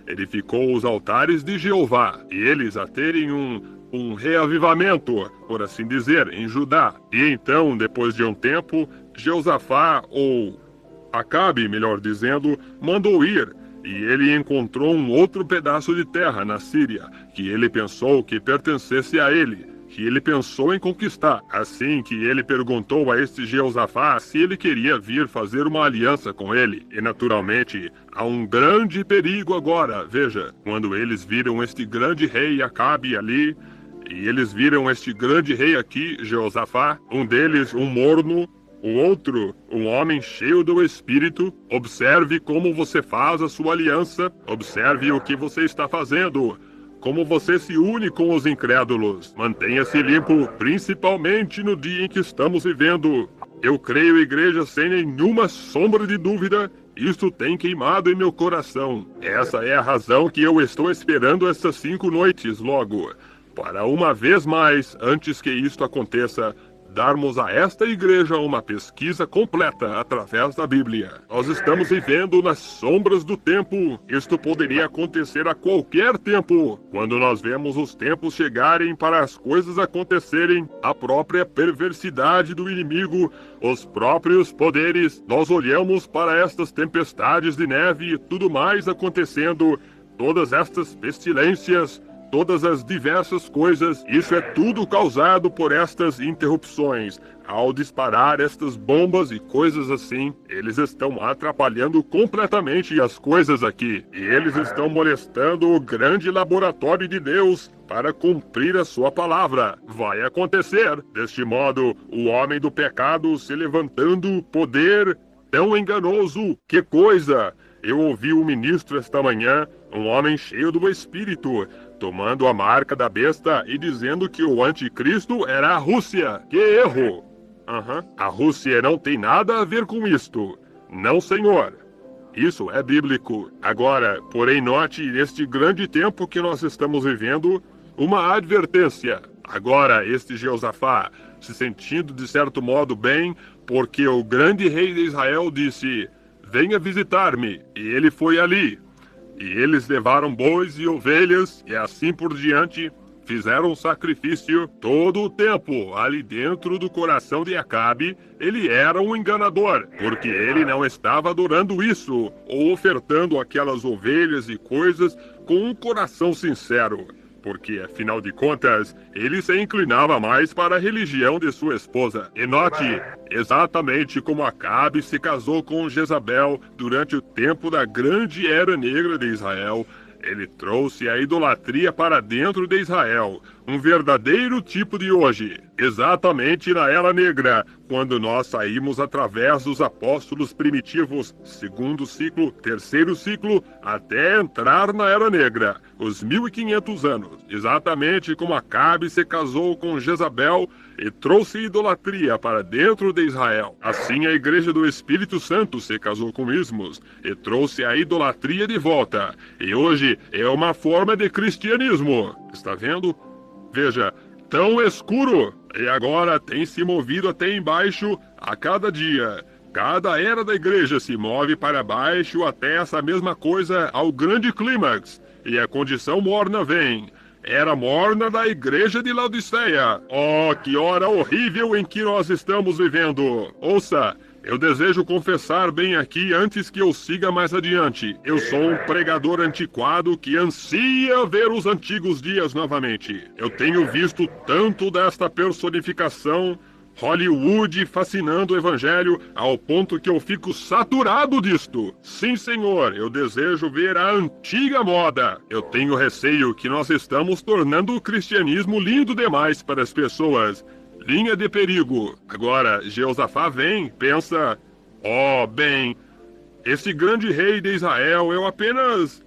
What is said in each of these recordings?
edificou os altares de Jeová, e eles a terem um reavivamento, por assim dizer, em Judá. E então, depois de um tempo, Jeosafá, ou Acabe, melhor dizendo, mandou ir, e ele encontrou um outro pedaço de terra na Síria, que ele pensou que pertencesse a ele, que ele pensou em conquistar. Assim que ele perguntou a este Jeosafá se ele queria vir fazer uma aliança com ele. E naturalmente, há um grande perigo agora, veja, quando eles viram este grande rei Acabe ali, e eles viram este grande rei aqui, Jeosafá, um deles um morno, o outro, um homem cheio do Espírito. Observe como você faz a sua aliança, observe o que você está fazendo, como você se une com os incrédulos. Mantenha-se limpo, principalmente no dia em que estamos vivendo. Eu creio, igreja, sem nenhuma sombra de dúvida, isto tem queimado em meu coração. Essa é a razão que eu estou esperando essas 5 noites logo, para uma vez mais, antes que isto aconteça, darmos a esta igreja uma pesquisa completa através da Bíblia. Nós estamos vivendo nas sombras do tempo. Isto poderia acontecer a qualquer tempo. Quando nós vemos os tempos chegarem para as coisas acontecerem, a própria perversidade do inimigo, os próprios poderes, nós olhamos para estas tempestades de neve e tudo mais acontecendo, todas estas pestilências, todas as diversas coisas, isso é tudo causado por estas interrupções. Ao disparar estas bombas e coisas assim, eles estão atrapalhando completamente as coisas aqui. E eles estão molestando o grande laboratório de Deus para cumprir a sua palavra. Vai acontecer. Deste modo, o homem do pecado se levantando, poder tão enganoso. Que coisa! Eu ouvi o ministro esta manhã, um homem cheio do Espírito, tomando a marca da besta e dizendo que o anticristo era a Rússia. Que erro! A Rússia não tem nada a ver com isto. Não, senhor. Isso é bíblico. Agora, porém, note neste grande tempo que nós estamos vivendo, uma advertência. Agora, este Jeosafá, se sentindo de certo modo bem, porque o grande rei de Israel disse: venha visitar-me. E ele foi ali. E eles levaram bois e ovelhas, e assim por diante, fizeram sacrifício todo o tempo. Ali dentro do coração de Acabe, ele era um enganador, porque ele não estava adorando isso, ou ofertando aquelas ovelhas e coisas com um coração sincero. Porque, afinal de contas, ele se inclinava mais para a religião de sua esposa. E note, exatamente como Acabe se casou com Jezabel durante o tempo da grande era negra de Israel, ele trouxe a idolatria para dentro de Israel, um verdadeiro tipo de hoje. Exatamente na Era Negra, quando nós saímos através dos apóstolos primitivos, 2º ciclo, 3º ciclo, até entrar na Era Negra, os 1500 anos. Exatamente como Acabe se casou com Jezabel e trouxe idolatria para dentro de Israel. Assim a Igreja do Espírito Santo se casou com ismos e trouxe a idolatria de volta. E hoje é uma forma de cristianismo. Está vendo? Veja, tão escuro, e agora tem se movido até embaixo a cada dia. Cada era da igreja se move para baixo até essa mesma coisa ao grande clímax. E a condição morna vem. Era morna da igreja de Laodiceia. Oh, que hora horrível em que nós estamos vivendo. Ouça, eu desejo confessar bem aqui antes que eu siga mais adiante. Eu sou um pregador antiquado que ansia ver os antigos dias novamente. Eu tenho visto tanto desta personificação, Hollywood fascinando o evangelho, ao ponto que eu fico saturado disto. Sim, senhor, eu desejo ver a antiga moda. Eu tenho receio que nós estamos tornando o cristianismo lindo demais para as pessoas. Linha de perigo. Agora, Jeosafá vem, pensa: oh, bem, esse grande rei de Israel, eu apenas...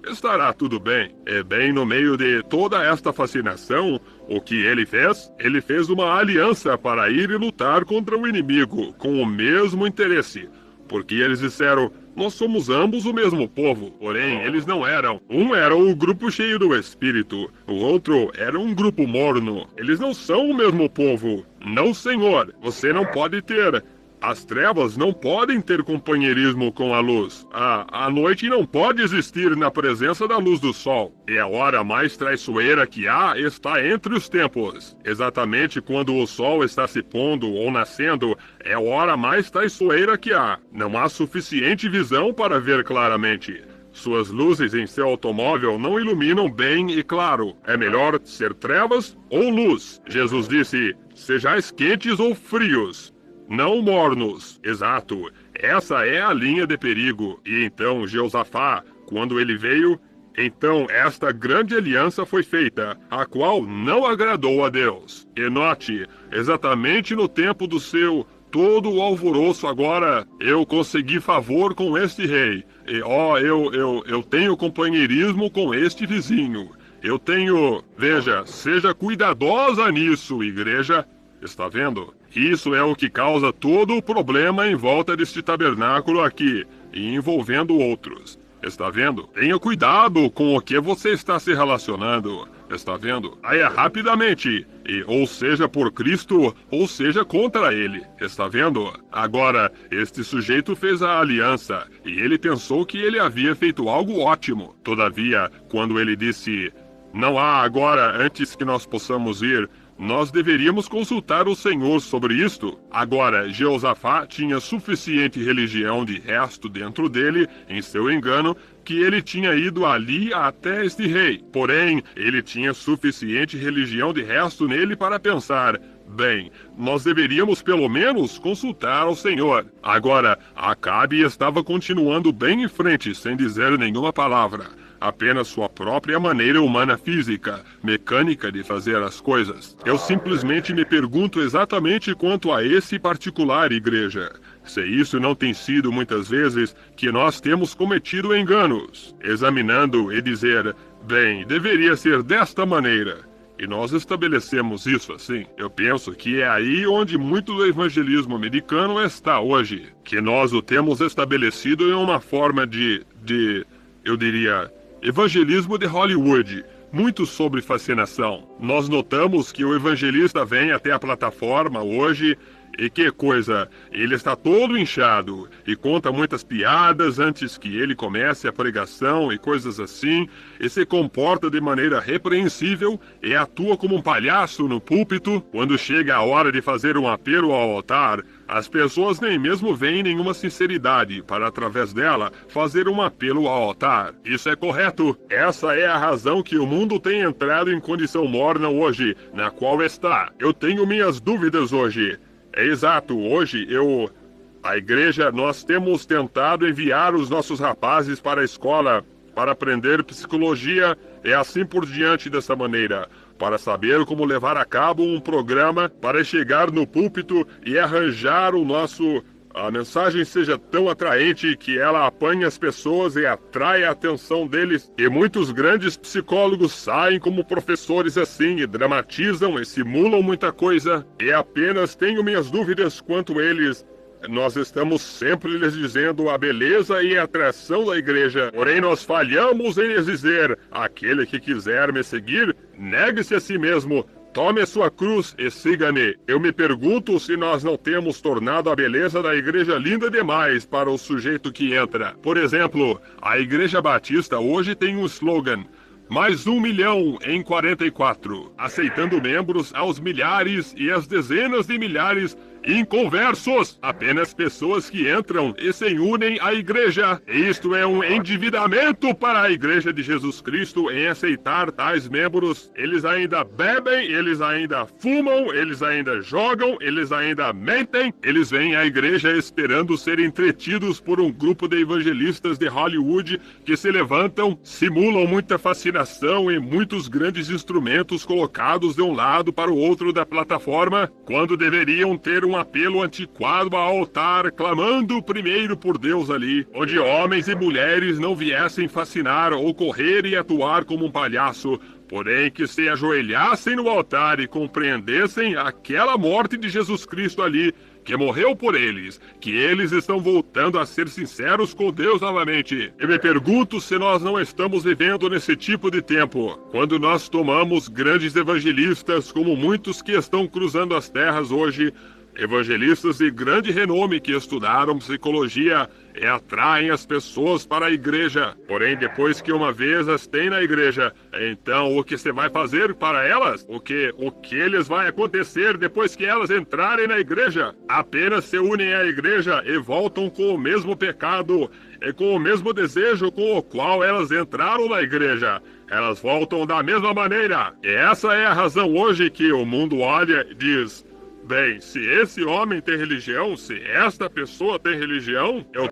estará tudo bem. É bem no meio de toda esta fascinação, o que ele fez? Ele fez uma aliança para ir e lutar contra o inimigo, com o mesmo interesse. Porque eles disseram: nós somos ambos o mesmo povo. Porém, eles não eram. Um era o grupo cheio do Espírito, o outro era um grupo morno. Eles não são o mesmo povo. Não, senhor. Você não pode ter As trevas não podem ter companheirismo com a luz. A noite não pode existir na presença da luz do sol. E a hora mais traiçoeira que há está entre os tempos. Exatamente quando o sol está se pondo ou nascendo, é a hora mais traiçoeira que há. Não há suficiente visão para ver claramente. Suas luzes em seu automóvel não iluminam bem e claro. É melhor ser trevas ou luz. Jesus disse, sejais quentes ou frios. Não mornos. Exato. Essa é a linha de perigo. E então Jeosafá, quando ele veio, então esta grande aliança foi feita, a qual não agradou a Deus. E note, exatamente no tempo do seu todo o alvoroço agora, eu consegui favor com este rei. E eu tenho companheirismo com este vizinho. Eu tenho... Veja, seja cuidadosa nisso, igreja. Está vendo? Isso é o que causa todo o problema em volta deste tabernáculo aqui, e envolvendo outros. Está vendo? Tenha cuidado com o que você está se relacionando. Está vendo? Saia rapidamente, ou seja por Cristo, ou seja contra ele. Está vendo? Agora, este sujeito fez a aliança, e ele pensou que ele havia feito algo ótimo. Todavia, quando ele disse, não há agora antes que nós possamos ir, nós deveríamos consultar o Senhor sobre isto. Agora, Jeosafá tinha suficiente religião de resto dentro dele, em seu engano, que ele tinha ido ali até este rei. Porém, ele tinha suficiente religião de resto nele para pensar, bem, nós deveríamos pelo menos consultar ao Senhor. Agora, Acabe estava continuando bem em frente, sem dizer nenhuma palavra. Apenas sua própria maneira humana física, mecânica de fazer as coisas. Eu simplesmente me pergunto exatamente quanto a esse particular, igreja. Se isso não tem sido muitas vezes que nós temos cometido enganos, examinando e dizer, bem, deveria ser desta maneira. E nós estabelecemos isso assim. Eu penso que é aí onde muito do evangelismo americano está hoje. Que nós o temos estabelecido em uma forma eu diria... evangelismo de Hollywood, muito sobre fascinação. Nós notamos que o evangelista vem até a plataforma hoje e que coisa, ele está todo inchado e conta muitas piadas antes que ele comece a pregação e coisas assim, e se comporta de maneira repreensível e atua como um palhaço no púlpito. Quando chega a hora de fazer um apelo ao altar, as pessoas nem mesmo veem nenhuma sinceridade para, através dela, fazer um apelo ao altar. Isso é correto. Essa é a razão que o mundo tem entrado em condição morna hoje, na qual está. Eu tenho minhas dúvidas hoje. É exato, hoje a igreja, nós temos tentado enviar os nossos rapazes para a escola para aprender psicologia e assim por diante dessa maneira, para saber como levar a cabo um programa para chegar no púlpito e arranjar a mensagem seja tão atraente que ela apanhe as pessoas e atrai a atenção deles. E muitos grandes psicólogos saem como professores assim e dramatizam e simulam muita coisa. E apenas tenho minhas dúvidas quanto eles. Nós estamos sempre lhes dizendo a beleza e a atração da igreja. Porém, nós falhamos em lhes dizer, aquele que quiser me seguir, negue-se a si mesmo. Tome a sua cruz e siga-me. Eu me pergunto se nós não temos tornado a beleza da igreja linda demais para o sujeito que entra. Por exemplo, a Igreja Batista hoje tem um slogan, mais 1 milhão em 44, aceitando membros aos milhares e às dezenas de milhares inconversos, apenas pessoas que entram e se unem à igreja. Isto é um endividamento para a igreja de Jesus Cristo em aceitar tais membros. Eles ainda bebem, eles ainda fumam, eles ainda jogam, eles ainda mentem. Eles vêm à igreja esperando ser entretidos por um grupo de evangelistas de Hollywood que se levantam, simulam muita fascinação e muitos grandes instrumentos colocados de um lado para o outro da plataforma, quando deveriam ter um apelo antiquado ao altar, clamando primeiro por Deus ali, onde homens e mulheres não viessem fascinar ou correr e atuar como um palhaço, porém que se ajoelhassem no altar e compreendessem aquela morte de Jesus Cristo ali, que morreu por eles, que eles estão voltando a ser sinceros com Deus novamente. Eu me pergunto se nós não estamos vivendo nesse tipo de tempo, quando nós tomamos grandes evangelistas, como muitos que estão cruzando as terras hoje, Evangelistas de grande renome que estudaram psicologia e atraem as pessoas para a igreja. Porém, depois que uma vez as têm na igreja, então o que você vai fazer para elas? O que lhes vai acontecer depois que elas entrarem na igreja? Apenas se unem à igreja e voltam com o mesmo pecado e com o mesmo desejo com o qual elas entraram na igreja. Elas voltam da mesma maneira. E essa é a razão hoje que o mundo olha e diz: bem, se esse homem tem religião, se esta pessoa tem religião, eu